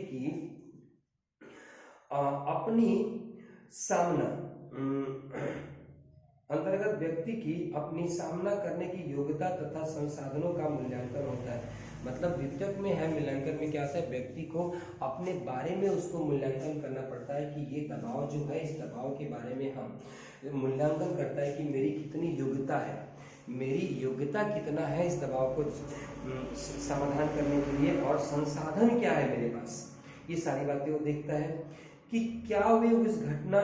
की अपनी सामना करने की योग्यता तथा संसाधनों का मूल्यांकन होता है। मतलब द्वितीयक में है, मूल्यांकन में क्या होता है, व्यक्ति को अपने बारे में उसको मूल्यांकन करना पड़ता है कि ये दबाव जो है, इस दबाव के बारे में हम मूल्यांकन करता है कि मेरी कितनी योग्यता है, मेरी योग्यता कितना है इस दबाव को समाधान करने के लिए, और संसाधन क्या है मेरे पास, ये सारी बातें वो देखता है कि क्या वे उस घटना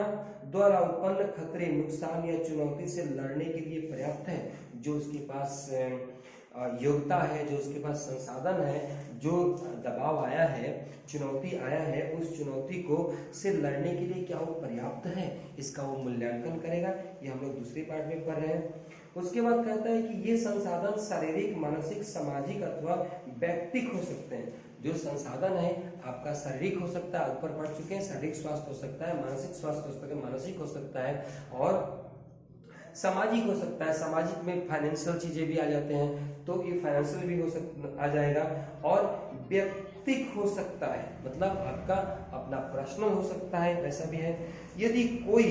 द्वारा उत्पन्न खतरे, नुकसान या चुनौती से लड़ने के लिए पर्याप्त है। जो उसके पास योग्यता है, जो उसके पास संसाधन है, जो दबाव आया है, चुनौती आया है, उस चुनौती को से लड़ने के लिए क्या वो पर्याप्त है, इसका वो मूल्यांकन करेगा। ये हम लोग दूसरे पार्ट में पढ़ रहे हैं। उसके बाद कहता है कि ये संसाधन शारीरिक, मानसिक, सामाजिक अथवा व्यक्तिक हो सकते हैं। जो संसाधन है आपका शारीरिक हो सकता है, ऊपर पढ़ चुके हैं, शारीरिक स्वास्थ्य हो सकता है, मानसिक स्वास्थ्य हो सकता है, मानसिक हो सकता है, और सामाजिक हो सकता है। सामाजिक में फाइनेंशियल चीजें भी आ जाते हैं, तो ये फाइनेंशियल भी आ जाएगा, और व्यक्तिक हो सकता है, मतलब आपका अपना पर्सनल हो सकता है, वैसा भी है। यदि कोई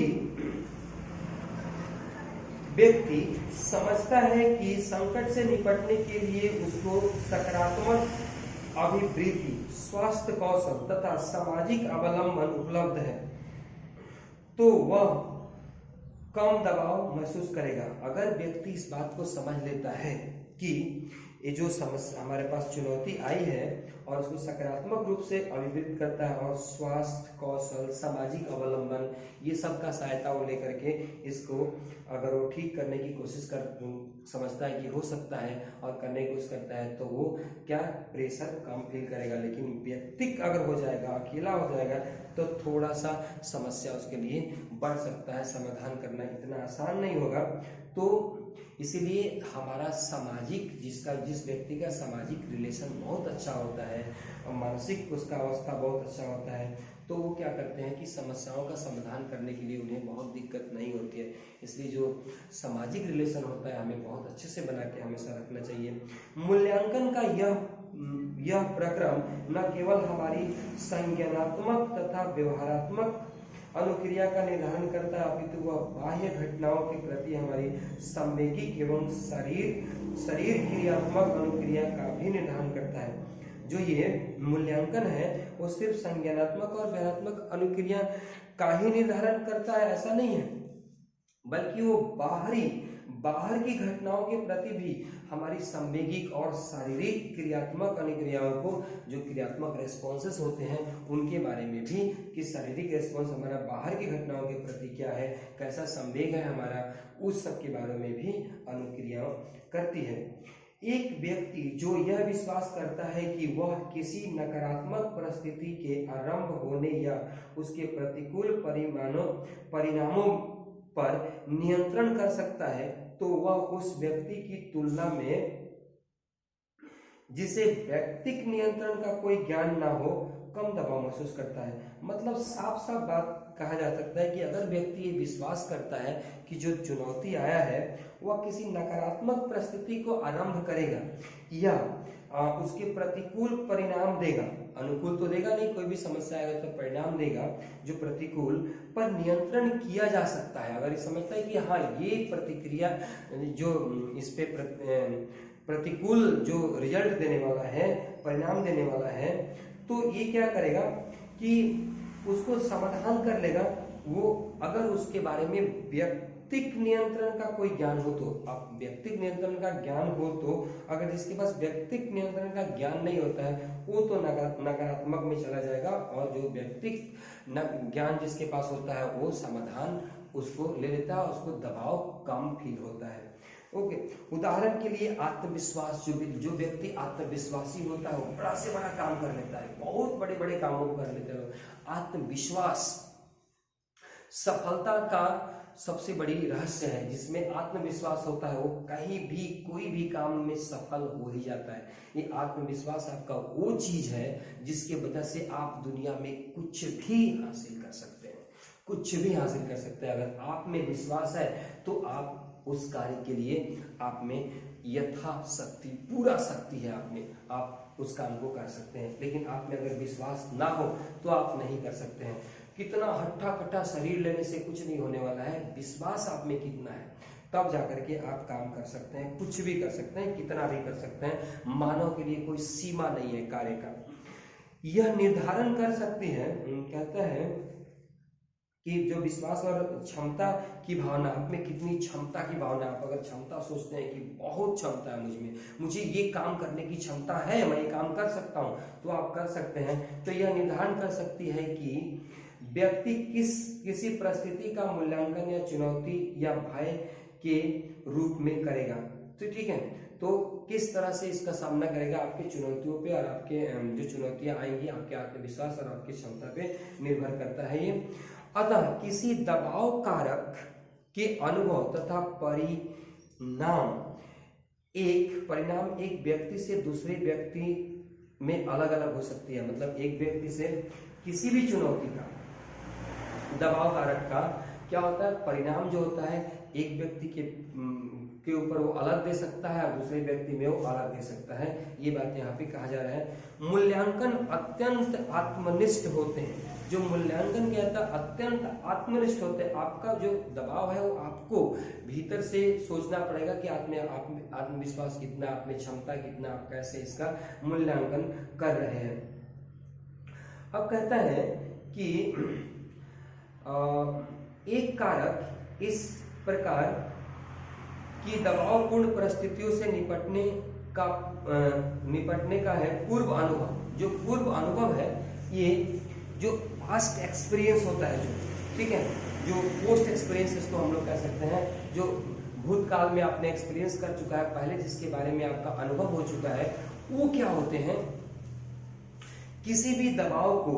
व्यक्ति समझता है कि संकट से निपटने के लिए उसको सकारात्मक अभिवृत्ति, स्वास्थ्य कौशल तथा सामाजिक अवलंबन उपलब्ध है, तो वह कम दबाव महसूस करेगा। अगर व्यक्ति इस बात को समझ लेता है कि ये जो समस्या हमारे पास चुनौती आई है और उसको सकारात्मक रूप से अभिवृद्ध करता है, और स्वास्थ्य कौशल, सामाजिक अवलंबन, ये सब का सहायता वो लेकर के इसको अगर वो ठीक करने की कोशिश समझता है कि हो सकता है और करने की कोशिश करता है, तो वो क्या प्रेशर कम फील करेगा। लेकिन व्यक्तिक अगर हो जाएगा, अकेला हो जाएगा, तो थोड़ा सा समस्या उसके लिए बढ़ सकता है, समाधान करना इतना आसान नहीं होगा। तो इसीलिए हमारा सामाजिक, जिस व्यक्ति का सामाजिक रिलेशन बहुत अच्छा होता है और मानसिक उसका अवस्था बहुत अच्छा होता है, तो वो क्या करते हैं कि समस्याओं का समाधान करने के लिए उन्हें बहुत दिक्कत नहीं होती है। इसलिए जो सामाजिक रिलेशन होता है हमें बहुत अच्छे से बना के हमेशा रखना चाहिए। मूल्यांकन का यह प्रक्रम न केवल हमारी संज्ञानात्मक तथा व्यवहारात्मक अनुक्रिया का निर्धारण करता है, अपितु वह बाह्य घटनाओं के प्रति हमारी संवेगिक एवं शरीर क्रियात्मक अनुक्रिया का भी निर्धारण करता है। जो ये मूल्यांकन है वो सिर्फ संज्ञानात्मक और व्यवहारात्मक अनुक्रिया का ही निर्धारण करता है, ऐसा नहीं है, बल्कि वो बाहरी बाहर की घटनाओं के प्रति भी हमारी संवेगिक और शारीरिक क्रियात्मक अनुक्रियाओं को, जो क्रियात्मक रेस्पॉन्सेस होते हैं उनके बारे में भी, कि शारीरिक रेस्पॉन्स हमारा बाहर की घटनाओं के प्रति क्या है, कैसा संवेग है हमारा, उस सब के बारे में भी अनुक्रियाएं करती है। एक व्यक्ति जो यह विश्वास करता है कि वह किसी नकारात्मक परिस्थिति के आरंभ होने या उसके प्रतिकूल परिणामों पर नियंत्रण कर सकता है, तो वह उस व्यक्ति की तुलना में जिसे व्यक्तिक नियंत्रण का कोई ज्ञान ना हो कम दबाव महसूस करता है। मतलब साफ साफ बात कहा जा सकता है कि अगर व्यक्ति ये विश्वास करता है कि जो चुनौती आया है वह किसी नकारात्मक परिस्थिति को आरंभ करेगा या उसके प्रतिकूल परिणाम देगा, अनुकूल तो देगा नहीं, कोई भी समस्या आएगा तो परिणाम देगा जो प्रतिकूल, पर नियंत्रण किया जा सकता है। अगर ये समझता है कि हाँ ये प्रतिक्रिया जो इस पे प्रतिकूल जो रिजल्ट देने वाला है, परिणाम देने वाला है, तो ये क्या करेगा कि उसको समाधान कर लेगा वो, अगर उसके बारे में व्यक्तिक नियंत्रण का कोई ज्ञान हो तो। अब व्यक्तिक नियंत्रण का ज्ञान हो तो, अगर जिसके पास व्यक्तिक नियंत्रण का ज्ञान नहीं होता है वो तो नकारात्मक में चला जाएगा, और जो व्यक्तिक ज्ञान जिसके पास होता है वो समाधान उसको ले लेता है, उसको दबाव कम फील होता है। ओके, उदाहरण के लिए आत्मविश्वास, जो व्यक्ति आत्मविश्वासी होता है वो बड़ा से बड़ा काम कर लेता है, बहुत बड़े बड़े कामों को कर लेते हैं। आत्मविश्वास सफलता का सबसे बड़ी रहस्य है। जिसमें आत्मविश्वास होता है वो कहीं भी कोई भी काम में सफल हो ही जाता है। ये आत्मविश्वास आपका वो चीज है जिसके वजह से आप दुनिया में कुछ भी हासिल कर सकते हैं, कुछ भी हासिल कर सकते हैं। अगर आप में विश्वास है तो आप उस कार्य के लिए आप में यथाशक्ति, पूरा शक्ति है आप में, आप उस काम को कर सकते हैं। लेकिन आप में अगर विश्वास ना हो तो आप नहीं कर सकते हैं। कितना हट्टा कट्टा शरीर लेने से कुछ नहीं होने वाला है, विश्वास आप में कितना है तब जाकर के आप काम कर सकते हैं, कुछ भी कर सकते हैं, कितना भी कर सकते हैं। मानव के लिए कोई सीमा नहीं है कार्य का। यह निर्धारण कर सकती है, कहता है कि जो विश्वास और क्षमता की भावना, आप में कितनी क्षमता की भावना, आप अगर क्षमता सोचते हैं कि बहुत क्षमता है मुझ में, मुझे ये काम करने की क्षमता है, मैं ये काम कर सकता हूँ, तो आप कर सकते हैं। तो यह निर्धारण कर सकती है कि व्यक्ति किसी परिस्थिति का मूल्यांकन या चुनौती या भय के रूप में करेगा। तो ठीक है, तो किस तरह से इसका सामना करेगा आपकी चुनौतियों पे, और आपके जो चुनौतियां आएंगी आपके आत्मविश्वास और आपकी क्षमता पे निर्भर करता है ये। अतः किसी दबाव कारक के अनुभव तथा परिणाम एक व्यक्ति से दूसरे व्यक्ति में अलग अलग हो सकती है। मतलब एक व्यक्ति से किसी भी चुनौती का, दबाव कारक का क्या होता है, परिणाम जो होता है एक व्यक्ति के ऊपर वो अलग दे सकता है और दूसरे व्यक्ति में वो अलग दे सकता है। ये बात यहाँ पे कहा जा रहा है। मूल्यांकन अत्यंत आत्मनिष्ठ होते हैं। जो मूल्यांकन कहता है अत्यंत आत्मनिष्ठ होते हैं। आपका जो दबाव है वो आपको भीतर से सोचना पड़ेगा कि आत्मविश्वास कितना, आप में क्षमता कितना, आप कैसे इसका मूल्यांकन कर रहे हैं। अब कहता है कि एक कारक इस प्रकार की दबावपूर्ण परिस्थितियों से निपटने का है पूर्व अनुभव। जो पूर्व अनुभव है ये जो पास्ट एक्सपीरियंस होता है, जो ठीक है, जो पोस्ट एक्सपीरियंस इसको हम लोग कह सकते हैं, जो भूतकाल में आपने एक्सपीरियंस कर चुका है पहले, जिसके बारे में आपका अनुभव हो चुका है, वो क्या होते हैं, किसी भी दबाव को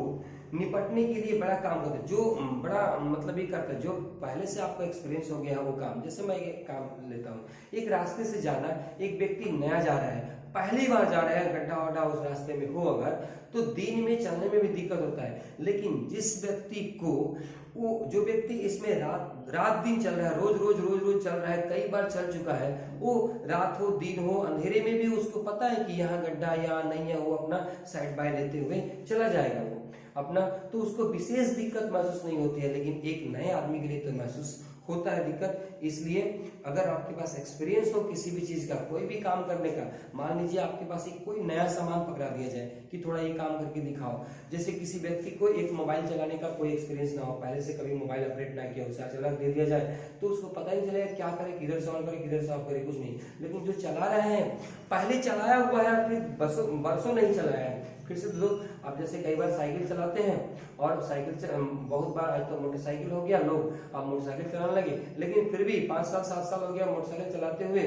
निपटने के लिए बड़ा काम करते हैं। जो बड़ा मतलब ये करता है, जो पहले से आपको एक्सपीरियंस हो गया है वो काम। जैसे मैं एक काम लेता हूँ, एक रास्ते से जाना, एक व्यक्ति नया जा रहा है, पहली बार जा रहा है, गड्ढा वड्ढा उस रास्ते में हो अगर, तो दिन में चलने में भी दिक्कत होता है। लेकिन जिस व्यक्ति को जो व्यक्ति इसमें रात दिन चल रहा है, रोज चल रहा है, कई बार चल चुका है, वो रात हो दिन हो अंधेरे में भी उसको पता है कि यहाँ गड्ढा यहाँ नहीं है, वो अपना साइड बाय लेते हुए चला जाएगा वो अपना, तो उसको विशेष दिक्कत महसूस नहीं होती है। लेकिन एक नए आदमी के लिए तो महसूस होता है दिक्कत। इसलिए अगर आपके पास एक्सपीरियंस हो किसी भी चीज का, कोई भी काम करने का, मान लीजिए आपके पास एक कोई नया सामान पकड़ा दिया जाए कि थोड़ा ये काम करके दिखाओ, जैसे किसी व्यक्ति को एक मोबाइल चलाने का कोई एक्सपीरियंस ना हो, पहले से कभी मोबाइल ऑपरेट ना किया, उसे अचानक दे दिया जाए तो उसको पता नहीं चलेगा क्या करे, किधर से ऑन करे, किधर से ऑफ करे, कुछ नहीं। लेकिन जो चला रहे हैं, पहले चलाया हुआ है, फिर बरसों नहीं चलाया है, फिर से लोग, अब जैसे कई बार साइकिल चलाते हैं और साइकिल से बहुत बार, आज तो मोटरसाइकिल हो गया, लोग अब मोटरसाइकिल चलाने लगे, लेकिन फिर भी 5 साल 7 साल हो गया मोटरसाइकिल चलाते हुए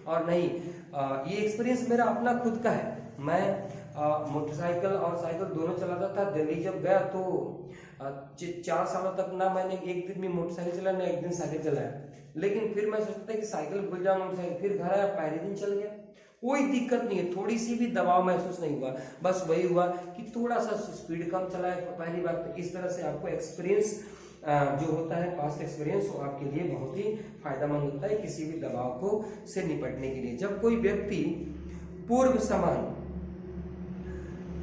और नहीं। ये एक्सपीरियंस मेरा अपना खुद का है। मैं मोटरसाइकिल और साइकिल दोनों चलाता था। दिल्ली जब गया तो 4 सालों तक ना मैंने एक दिन भी मोटरसाइकिल चलाया, ना एक दिन साइकिल चलाया। लेकिन फिर मैं सोचता था कि साइकिल भूल जाऊं, मोटरसाइकिल, फिर घर आया, पहले दिन चल गया, कोई दिक्कत नहीं है, थोड़ी सी भी दबाव महसूस नहीं हुआ। बस वही हुआ कि थोड़ा सा स्पीड कम चलाए पहली बार। तो इस तरह से आपको एक्सपीरियंस जो होता है, पास्ट एक्सपीरियंस, वो आपके लिए बहुत ही फायदेमंद होता है किसी भी दबाव को से निपटने के लिए। जब कोई व्यक्ति पूर्व समान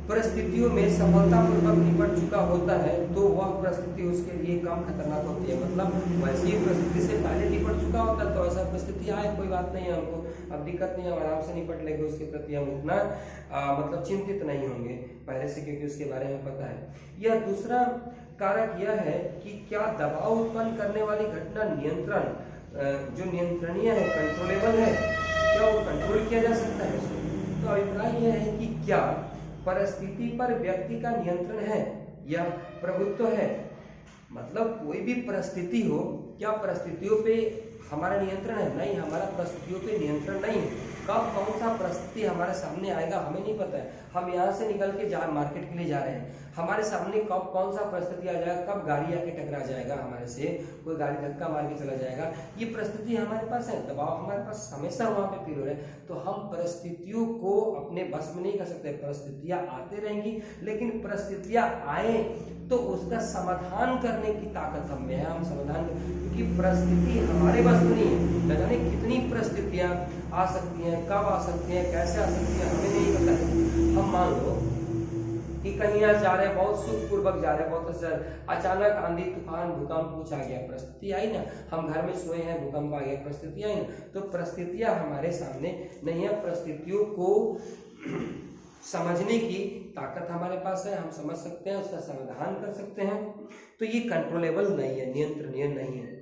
परिस्थितियों में सफलतापूर्वक निपट चुका होता है तो वह परिस्थिति उसके लिए कम खतरनाक होती है। मतलब वैसी परिस्थिति से पहले निपट चुका होता है तो ऐसा परिस्थिति आए, कोई बात नहीं है, हमको अब दिक्कत नहीं है, आराम से निपट लेंगे, उसके प्रति हम उतना मतलब चिंतित नहीं होंगे पहले से, क्योंकि उसके बारे में पता है। यह दूसरा कारक यह है कि क्या दबाव उत्पन्न करने वाली घटना नियंत्रण जो नियंत्रणीय है, कंट्रोलेबल है, क्या वो कंट्रोल किया जा सकता है? तो अभिप्राय यह है कि क्या परिस्थिति पर व्यक्ति का नियंत्रण है या प्रभुत्व है। मतलब कोई भी परिस्थिति हो, क्या परिस्थितियों पे हमारा नियंत्रण है? नहीं, हमारा परिस्थितियों पे नियंत्रण नहीं है। कब कौन सा परिस्थिति हमारे सामने आएगा हमें नहीं पता है। हम यहाँ से निकल के मार्केट के लिए जा रहे हैं, हमारे सामने कब कौन सा परिस्थिति आ जाएगा, कब गाड़ी आके टकरा जाएगा हमारे से, कोई गाड़ी धक्का मार के चला जाएगा, ये परिस्थिति हमारे पास है। दबाव हमारे पास हमेशा वहां पे फील हो रहा है। तो हम परिस्थितियों को अपने बस में नहीं कर सकते। परिस्थितियां आते रहेंगी, लेकिन परिस्थितियां आए तो उसका समाधान करने की ताकत हम में है। हम समाधान, क्योंकि परिस्थिति हमारे बस में नहीं है। न जाने कितनी परिस्थितियां आ सकती हैं, कब आ सकती हैं, कैसे आ सकती हैं, हमें नहीं पता है। हम मान लो कि कहीं यहाँ जा रहे हैं, बहुत सुखपूर्वक जा रहे हैं, बहुत अच्छा, अचानक आंधी तूफान भूकंप कुछ आ गया, परिस्थिति आई ना, हम घर में सोए हैं, भूकंप आ गया, परिस्थिति आई ना। तो परिस्थितियां हमारे सामने नहीं है, परिस्थितियों को समझने की ताकत हमारे पास है, हम समझ सकते हैं, उसका समाधान कर सकते हैं। तो ये कंट्रोलेबल नहीं है, नियंत्रणीय नहीं है।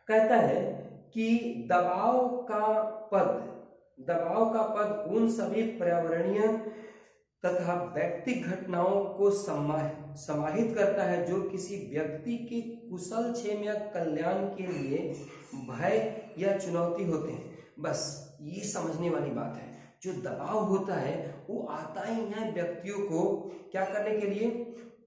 कहता है कि दबाव का पद उन सभी पर्यावरणीय तथा व्यक्तिगत घटनाओं को समाहित करता है जो किसी व्यक्ति के कुशल क्षेम या कल्याण के लिए भय या चुनौती होते हैं। बस ये समझने वाली बात है। जो दबाव होता है वो आता ही है व्यक्तियों को क्या करने के लिए,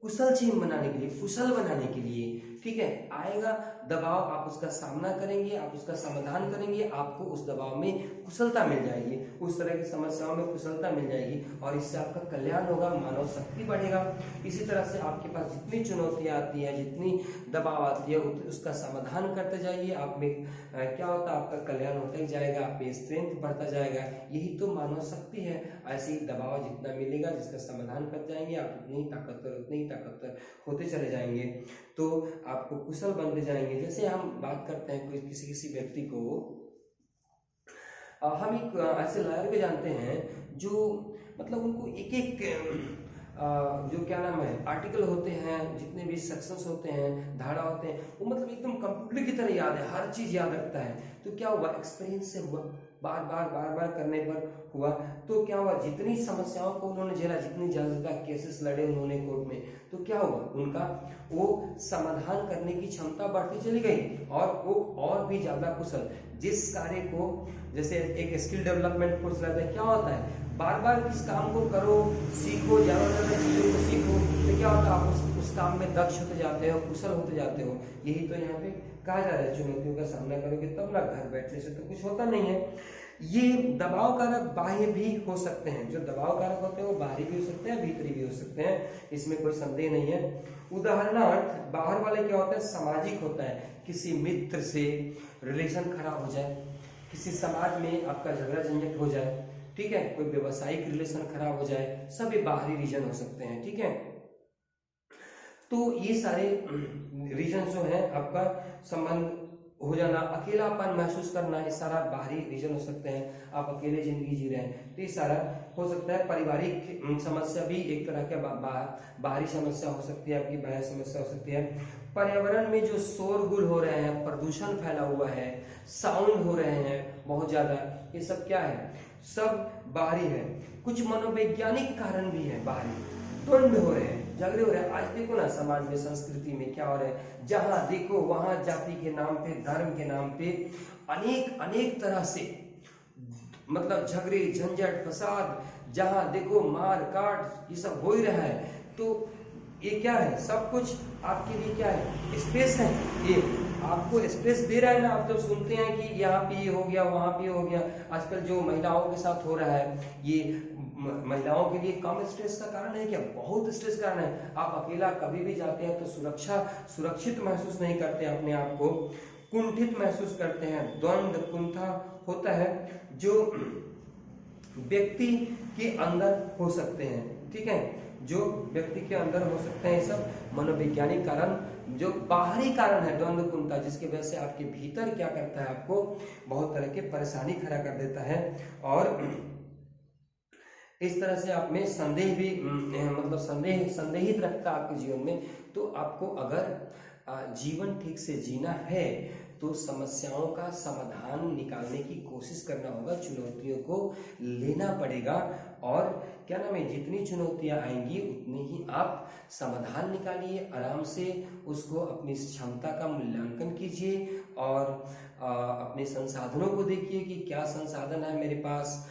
कुशल क्षेम बनाने के लिए, कुशल बनाने के लिए। ठीक है, आएगा दबाव, आप उसका सामना करेंगे, आप उसका समाधान करेंगे, आपको उस दबाव में कुशलता मिल जाएगी, उस तरह की समस्याओं में कुशलता मिल जाएगी और इससे आपका कल्याण होगा, मानव शक्ति बढ़ेगा। इसी तरह से आपके पास जितनी चुनौतियां आती है, जितनी दबाव आती है, उसका समाधान करते जाइए। आप में क्या होता है, आपका कल्याण होता ही जाएगा, आप में स्ट्रेंथ बढ़ता जाएगा। यही तो मानव शक्ति है। ऐसे ही दबाव जितना मिलेगा, जिसका समाधान कर जाएंगे आप, उतनी ही ताकतवर होते चले जाएंगे, तो आपको कुशल बनते जाएंगे। जैसे हम बात करते हैं कोई किसी व्यक्ति को, हम एक ऐसे लॉयर को जानते हैं जो मतलब उनको एक जो क्या नाम है आर्टिकल होते हैं, जितने भी सेक्शंस होते हैं, धारा होते हैं, वो मतलब एकदम कंप्यूटर की तरह याद है, हर चीज याद रखता है। तो क्या हुआ, एक्सपीरियंस से हुआ, बार बार करने पर हुआ। तो क्या हुआ, जितनी समस्याओं को उन्होंने झेला, जितनी ज्यादा केसेस लड़े उन्होंने कोर्ट में, तो क्या हुआ, उनका वो समाधान करने की क्षमता बढ़ती चली गई और वो और भी ज्यादा कुशल। जिस कार्य को, जैसे एक स्किल डेवलपमेंट कोर्स रहता है, क्या होता है, बार बार किस काम को करो, सीखो, ज्यादा चीजों को सीखो, तो क्या होता है, आप उस काम में दक्ष होते जाते हो, कुशल होते जाते हो। यही तो यहाँ पे कहा जा रहा है, चुनौतियों का सामना करोगे तब ना, घर बैठने से तो कुछ होता नहीं है। ये दबाव कारक बाह्य भी हो सकते हैं, जो दबाव कारक होते हैं वो बाहरी भी हो सकते हैं, भीतरी भी हो सकते हैं, इसमें कोई संदेह नहीं है। उदाहरणार्थ बाहर वाले क्या होते हैं, सामाजिक होता है, किसी मित्र से रिलेशन खराब हो जाए, किसी समाज में आपका झगड़ा झंझट हो जाए, ठीक है, कोई व्यवसायिक रिलेशन खराब हो जाए, सभी बाहरी रीजन हो सकते हैं। ठीक है, तो ये सारे रीजन जो है आपका संबंध हो जाना, अकेलापन महसूस करना, ये सारा बाहरी रीजन हो सकते हैं। आप अकेले जिंदगी जी रहे हैं तो ये सारा हो सकता है। पारिवारिक समस्या भी एक तरह के बाहरी समस्या हो सकती है, आपकी बाह्य समस्या हो सकती है। पर्यावरण में जो शोरगुल हो रहे हैं, प्रदूषण फैला हुआ है, साउंड हो रहे हैं बहुत ज्यादा, ये सब क्या है, सब बाहरी है। कुछ मनोवैज्ञानिक कारण भी है बाहरी, द्वंद हो रहे हैं, झगड़े हो रहे हैं। आज देखो ना समाज में, संस्कृति में क्या हो रहा है, जहां देखो वहां जाति के नाम पे, धर्म के नाम पे अनेक अनेक तरह से मतलब झगड़े, झंझट, फसाद, जहां देखो मार काट, ये सब हो ही रहा है। तो ये क्या है, सब कुछ आपके लिए क्या है, स्पेस है। ये आपको स्पेस दे रहा है ना। आप जब सुनते हैं कि यहाँ पे ये हो गया, वहां पे हो गया, आजकल जो महिलाओं के साथ हो रहा है, ये महिलाओं के लिए कम स्ट्रेस का कारण है क्या, बहुत स्ट्रेस कारण है। आप अकेला कभी भी जाते हैं तो सुरक्षित महसूस नहीं करते, अपने आप को कुंठित महसूस करते हैं, द्वंद कुंठा होता है जो व्यक्ति के अंदर हो सकते हैं, ठीक है, जो व्यक्ति के अंदर हो सकते हैं। ये सब मनोवैज्ञानिक कारण, जो बाहरी कारण है द्वंद्व कुंठा, जिसकी वजह से आपके भीतर क्या करता है, आपको बहुत तरह के परेशानी खड़ा कर देता है। और इस तरह से आप में संदेह भी मतलब संदेहित रखता है आपके जीवन में। तो आपको अगर जीवन ठीक से जीना है तो समस्याओं का समाधान निकालने की कोशिश करना होगा, चुनौतियों को लेना पड़ेगा। और क्या नाम है, जितनी चुनौतियां आएंगी उतनी ही आप समाधान निकालिए, आराम से उसको अपनी क्षमता का मूल्यांकन कीजिए और अपने संसाधनों को देखिए कि क्या संसाधन है मेरे पास,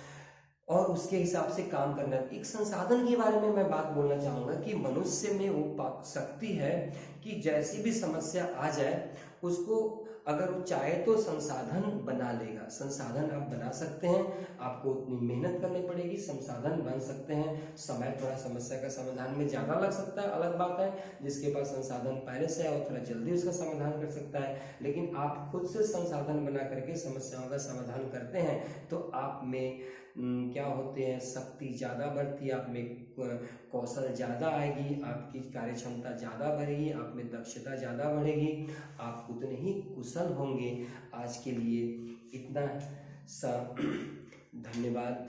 और उसके हिसाब से काम करना। एक संसाधन के बारे में मैं बात बोलना चाहूंगा कि मनुष्य में वो शक्ति है कि जैसी भी समस्या आ जाए उसको अगर वो चाहे तो संसाधन बना लेगा। संसाधन आप बना सकते हैं, आपको उतनी मेहनत करनी पड़ेगी, संसाधन बन सकते हैं। समय थोड़ा समस्या का समाधान में ज्यादा लग सकता है, अलग बात है। जिसके पास संसाधन पहले से है वो थोड़ा जल्दी उसका समाधान कर सकता है, लेकिन आप खुद से संसाधन बना करके समस्याओं का समाधान करते हैं तो आप में क्या होते हैं, शक्ति ज्यादा बढ़ती है, आप में कौशल ज्यादा आएगी, आपकी कार्य क्षमता ज्यादा बढ़ेगी, आप में दक्षता ज्यादा बढ़ेगी, आप उतने ही कुशल होंगे। आज के लिए इतना सा, धन्यवाद।